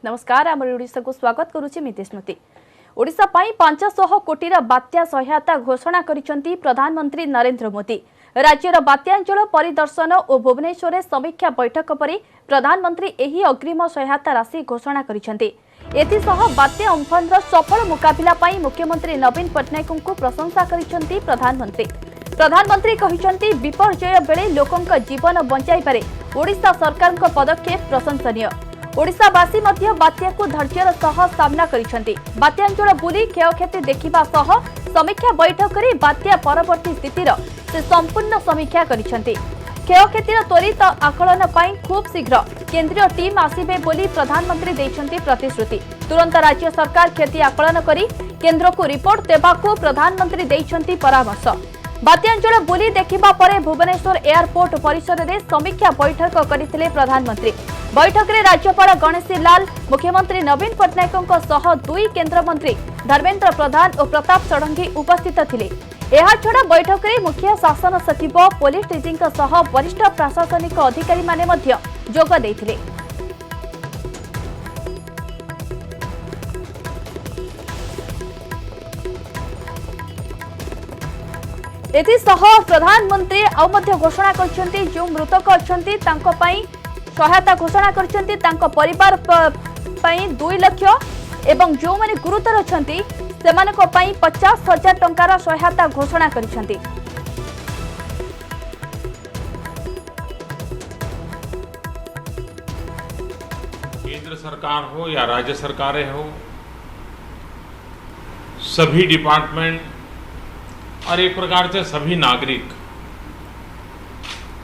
नमस्कार आम ओडिशा को स्वागत करुछि मिति स्मृति। ओडिशा पई 500 कोटीर बात्या सहायता घोषणा करिसेंती प्रधानमंत्री नरेंद्र मोदी। राज्यर बात्यांचल परिदर्शन और भुवनेश्वर समीक्षा बैठक पर प्रधानमंत्री एही अग्रिम सहायता राशि घोषणा करिसेंती। एथिसह बात्या अम्फनर सफल मुकाबिला पई मुख्यमंत्री नवीन पट्टनायक को प्रशंसा करिसेंती प्रधानमंत्री। प्रधानमंत्री कहिसेंती विपर्यय बेले लोकंक जीवन बंचाई पारे ओडिशा सरकार पदक्षेप प्रशंसनीय। ओडिशावासी मध्य बात्या को धैर्यर सह सामना करिसेंती। बात्यांचल बुली क्षयक्षति देखिबा सह समीक्षा बैठक में बात्या परवर्ती स्थितिर से संपूर्ण समीक्षा करिसेंती। क्षयक्षतिर त्वरित आकलन पाई खूब शीघ्र केंद्रीय टीम आसीबे बोली प्रधानमंत्री देइछंती प्रतिश्रुति। तुरंत राज्य सरकार क्षति आकलन करी केंद्र को रिपोर्ट देबाकू प्रधानमंत्री देइछंती परामर्श। बात्यांचल बुली देखिबा परे भुवनेश्वर एयरपोर्ट परिसर में समीक्षा बैठक करथिले प्रधानमंत्री। बैठक में राज्यपाल गणेशी लाल, मुख्यमंत्री नवीन पट्टनायक सह दुई केंद्र मंत्री धर्मेंद्र प्रधान और प्रताप षडंगी उपस्थित थिले। एहा छड़ा बैठक में मुख्य शासन सचिव, पुलिस डीजी सह वरिष्ठ प्रशासनिक अधिकारी माने मध्य जोग देथिले। एथिसह प्रधानमंत्री आउ मध्य घोषणा करछंती जो मृतक अछंती तांको पई सहायता घोषणा करछंती तांको परिवार पई 2 लाख एवं जो माने गुरुतर अछंती सेमानको पई 50,000 टंकार सहायता घोषणा करछंती। केंद्र सरकार हो या राज्य सरकारें हो, सभी डिपार्टमेंट और एक प्रकार से सभी नागरिक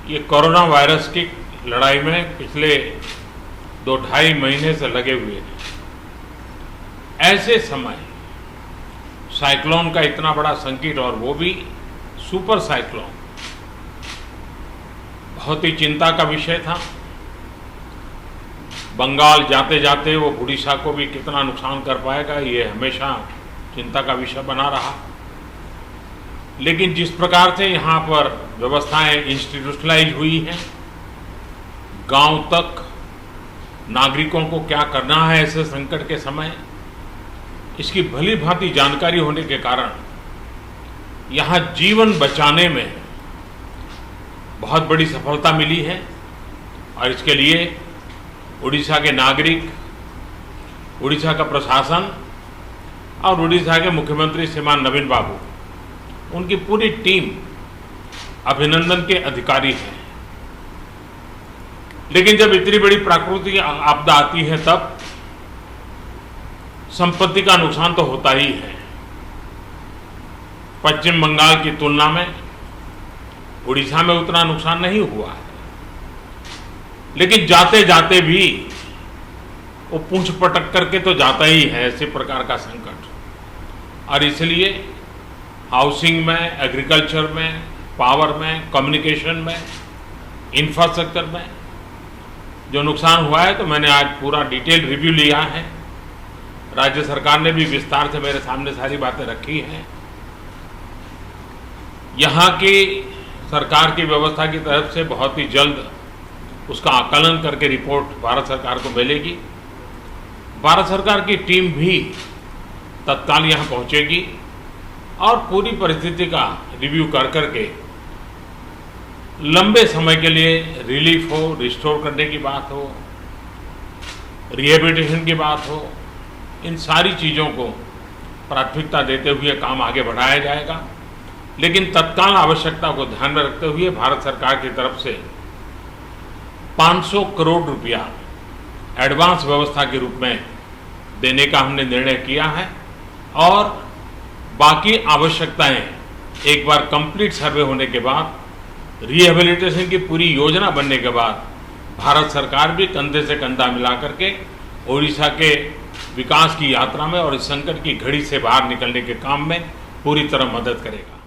ये कोरोना वायरस की लड़ाई में पिछले 2-2.5 महीने से लगे हुए हैं। ऐसे समय साइक्लोन का इतना बड़ा संकट और वो भी सुपर साइक्लोन बहुत ही चिंता का विषय था। बंगाल जाते जाते वो उड़ीसा को भी कितना नुकसान कर पाएगा ये हमेशा चिंता का विषय बना रहा। लेकिन जिस प्रकार से यहाँ पर व्यवस्थाएं इंस्टीट्यूशनलाइज हुई हैं, गांव तक नागरिकों को क्या करना है ऐसे संकट के समय, इसकी भली भांति जानकारी होने के कारण यहाँ जीवन बचाने में बहुत बड़ी सफलता मिली है। और इसके लिए उड़ीसा के नागरिक, उड़ीसा का प्रशासन और उड़ीसा के मुख्यमंत्री श्रीमान नवीन बाबू, उनकी पूरी टीम अभिनंदन के अधिकारी है। लेकिन जब इतनी बड़ी प्राकृतिक आपदा आती है तब संपत्ति का नुकसान तो होता ही है। पश्चिम बंगाल की तुलना में उड़ीसा में उतना नुकसान नहीं हुआ है, लेकिन जाते जाते भी वो पूंछ पटक करके तो जाता ही है ऐसे प्रकार का संकट। और इसलिए हाउसिंग में, एग्रीकल्चर में, पावर में, कम्युनिकेशन में, इंफ्रास्ट्रक्चर में जो नुकसान हुआ है, तो मैंने आज पूरा डिटेल रिव्यू लिया है। राज्य सरकार ने भी विस्तार से मेरे सामने सारी बातें रखी हैं। यहाँ की सरकार की व्यवस्था की तरफ से बहुत ही जल्द उसका आकलन करके रिपोर्ट भारत सरकार को मिलेगी। भारत सरकार की टीम भी तत्काल यहाँ पहुँचेगी और पूरी परिस्थिति का रिव्यू कर करके लंबे समय के लिए रिलीफ हो, रिस्टोर करने की बात हो, रिहेबिलिटेशन की बात हो, इन सारी चीज़ों को प्राथमिकता देते हुए काम आगे बढ़ाया जाएगा। लेकिन तत्काल आवश्यकता को ध्यान में रखते हुए भारत सरकार की तरफ से 500 करोड़ रुपया एडवांस व्यवस्था के रूप में देने का हमने निर्णय किया है। और बाकी आवश्यकताएं एक बार कंप्लीट सर्वे होने के बाद, रिहेबिलिटेशन की पूरी योजना बनने के बाद भारत सरकार भी कंधे से कंधा मिला करके ओडिशा के विकास की यात्रा में और इस संकट की घड़ी से बाहर निकलने के काम में पूरी तरह मदद करेगा।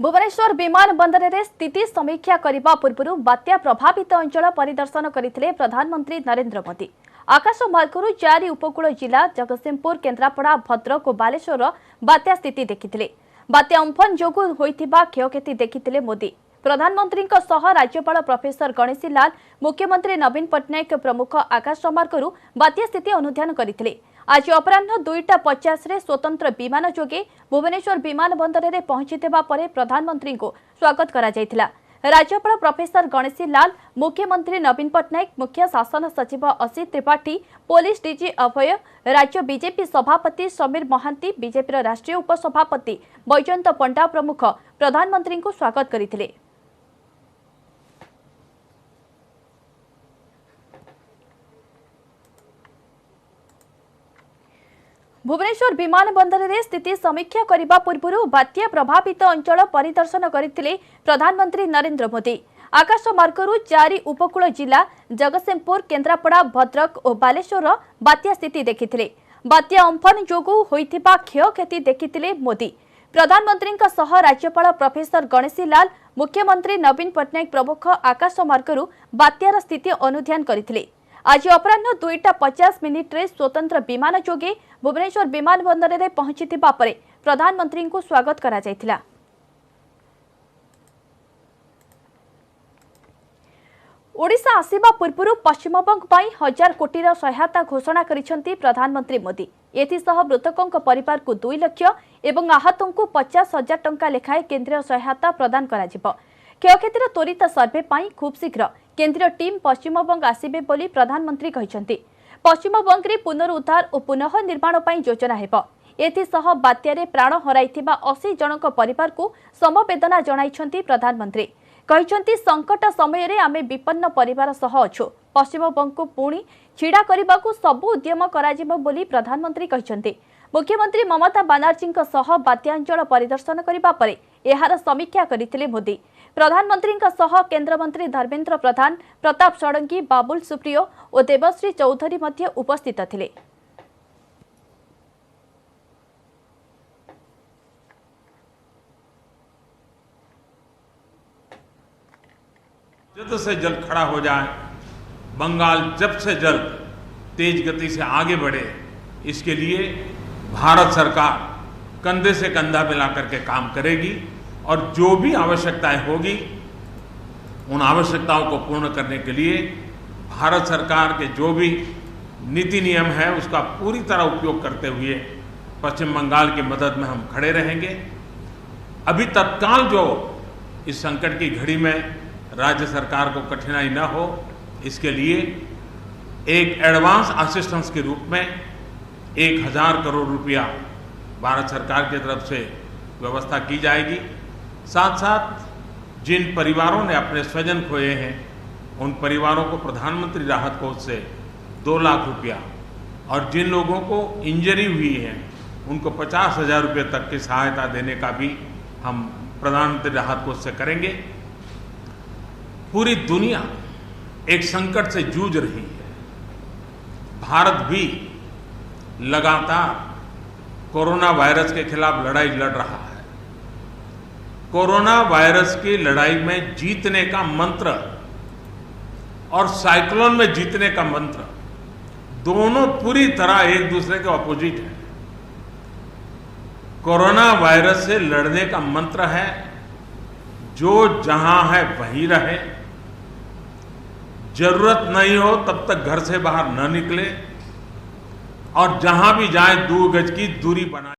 भुवनेश्वर विमान बंदर में स्थिति समीक्षा करने पूर्व बात्या प्रभावित अंचल परिदर्शन करते प्रधानमंत्री नरेंद्र मोदी। आकाश मार्गरू 4 उपकूल जिला जगतसिंहपुर, केन्द्रापड़ा, भद्रक और बालेश्वर बात्या स्थिति देखिथिले। बात्या अम्फन जोगु होइथिबा क्षयक्षति देखिथिले मोदी। प्रधानमंत्री राज्यपाल प्रोफेसर गणेशी लाल मुख्यमंत्री नवीन पट्टनायक प्रमुख आकाश मार्गरू बात्या स्थिति अनुध्यान करथिले। आज अपराह्न 2:50 रे स्वतंत्र विमान जोगे भुवनेश्वर विमान बंदर में पहुंचीथिबा परे प्रधानमंत्री को स्वागत करा जायथिला। राज्यपाल प्रोफेसर गणेशी लाल, मुख्यमंत्री नवीन पट्टनायक, मुख्य शासन सचिव असित त्रिपाठी, पुलिस डीजी अभय, राज्य बीजेपी सभापति समीर महांती, बीजेपी राष्ट्रीय उपसभापति बैजयंत पंडा प्रमुख प्रधानमंत्री को स्वागत करथिले। भुवनेश्वर विमान बंदर में स्थिति समीक्षा करने पूर्व बात्या प्रभावित अंचल परिदर्शन करथिले प्रधानमंत्री नरेंद्र मोदी। आकाश मार्गरू 4 उपकूल जिला जगतसिंहपुर, केन्द्रापड़ा, भद्रक और बालेश्वर बात्या स्थिति देखिथिले। बात्या अम्फन जोगु होइथिबा क्षयक्षति देखिथिले मोदी। प्रधानमंत्री राज्यपाल प्रोफेसर गणेशी लाल, मुख्यमंत्री नवीन पट्टनायक प्रमुख आकाश मार्गरू बात्यार स्थिति अनुध्यान करथिले। आज अपराह्न 2:50 रे स्वतंत्र विमान जोगे भुवनेश्वर विमान बंदर में पहुंचीथिबा परे प्रधानमंत्री को स्वागत करा जायथिला। ओडिशा आसिबा पूर्व पश्चिमबंग पई 1000 कोटीर सहायता घोषणा करिसेंती प्रधानमंत्री मोदी। एथिसह मृतकों परिवार को 2 लाख एवं आहतों को 50,000 टंका लेखाएं केंद्रीय सहायता प्रदान करा जिवो। क्षयक्षतिर त्वरित सर्वे पाई खूब शीघ्र केंद्रीय टीम पश्चिमबंग आसिबे बोली प्रधानमंत्री कहिसेंती। पश्चिमबंग रे पुनरुद्धार और पुनः निर्माण पाई योजना हेबो। एथिसह बात्यारे प्राण हराइथिबा 80 जनक परिवार को समवेदना जणाइछंती प्रधानमंत्री। कहिसेंती संकट समय रे आमे विपन्न परिवार सह अछु। पश्चिमबंग को पुणी छिड़ा करबा को सबु उद्यम कराजिबो बोली प्रधानमंत्री कहिसेंती। मुख्यमंत्री ममता बनर्जी सह बात्यांचल परिदर्शन करबा परे एहार समीक्षा करथिले मोदी। प्रधानमंत्री सह केंद्र मंत्री धर्मेंद्र प्रधान, प्रताप षडंगी, बाबुल सुप्रियो और देवश्री चौधरी मध्य उपस्थित थिले। जल्द से जल्द खड़ा हो जाए, बंगाल जल्द से जल्द तेज गति से आगे बढ़े, इसके लिए भारत सरकार कंधे से कंधा मिलाकर के काम करेगी और जो भी आवश्यकताएं होगी उन आवश्यकताओं को पूर्ण करने के लिए भारत सरकार के जो भी नीति नियम है उसका पूरी तरह उपयोग करते हुए पश्चिम बंगाल की मदद में हम खड़े रहेंगे। अभी तत्काल जो इस संकट की घड़ी में राज्य सरकार को कठिनाई न हो, इसके लिए एक एडवांस असिस्टेंस के रूप में 1000 करोड़ रुपया भारत सरकार की तरफ से व्यवस्था की जाएगी। साथ साथ जिन परिवारों ने अपने स्वजन खोए हैं उन परिवारों को प्रधानमंत्री राहत कोष से 2 लाख रुपया और जिन लोगों को इंजरी हुई है उनको 50,000 रुपये तक की सहायता देने का भी हम प्रधानमंत्री राहत कोष से करेंगे। पूरी दुनिया एक संकट से जूझ रही है। भारत भी लगातार कोरोना वायरस के खिलाफ लड़ाई लड़ रहा है। कोरोना वायरस की लड़ाई में जीतने का मंत्र और साइक्लोन में जीतने का मंत्र दोनों पूरी तरह एक दूसरे के ऑपोजिट है। कोरोना वायरस से लड़ने का मंत्र है जो जहां है वहीं रहे, जरूरत नहीं हो तब तक घर से बाहर न निकले और जहां भी जाए 2 गज की दूरी बनाए।